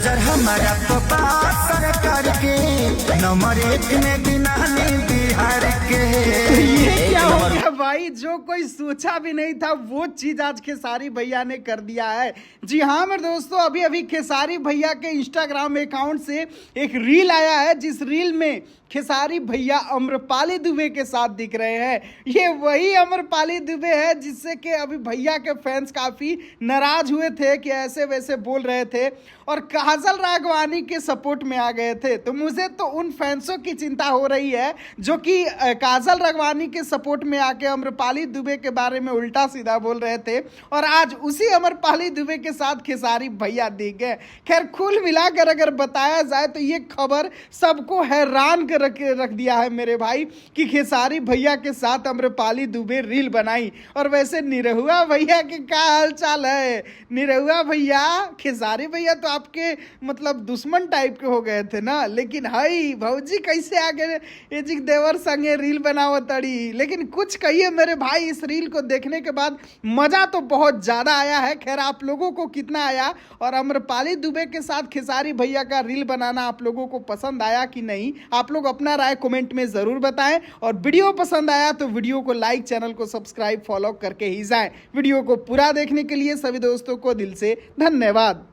Sir हमारा तो पास सरकार के नंबर 1 में दिनाने बिहार के। ये क्या हो गया भाई, जो कोई सोचा भी नहीं था वो चीज आज खेसारी भैया ने कर दिया है। जी हाँ मेरे दोस्तों, अभी अभी खेसारी भैया के इंस्टाग्राम अकाउंट से एक रील आया है, जिस रील में खेसारी भैया अम्रपाली दुबे के साथ दिख रहे हैं। ये वही अम्रपाली दुबे है जिससे कि अभी भैया के फैंस काफी नाराज हुए थे कि ऐसे वैसे बोल रहे थे और काजल राघवानी के सपोर्ट में आ गए थे। तो मुझे तो उन फैंसों की चिंता हो रही है जो कि काजल राघवानी के सपोर्ट में आके अम्रपाली दुबे के बारे में उल्टा सीधा बोल रहे थे और आज उसी अम्रपाली दुबे के साथ खेसारी भैया दिख गए। खैर कुल मिलाकर अगर बताया जाए तो ये खबर सबको हैरान कर रख दिया है मेरे भाई कि खेसारी भैया के साथ अम्रपाली दुबे रील बनाई। और वैसे निरहुआ भैया के क्या हाल चाल है? निरहुआ भैया, खेसारी भैया तो आपके मतलब दुश्मन टाइप के हो गए थे ना, लेकिन हई भौजी कैसे आगे एजिक देवर संगे रील बनाओ तड़ी। लेकिन कुछ कहिए मेरे भाई, इस रील को देखने के बाद मजा तो बहुत ज्यादा आया है। खैर आप लोगों को कितना आया और अम्रपाली दुबे के साथ खेसारी भैया का रील बनाना आप लोगों को पसंद आया कि नहीं, आप लोग अपना राय कमेंट में जरूर बताएं। और वीडियो पसंद आया तो वीडियो को लाइक, चैनल को सब्सक्राइब, फॉलो करके ही जाएं। वीडियो को पूरा देखने के लिए सभी दोस्तों को दिल से धन्यवाद।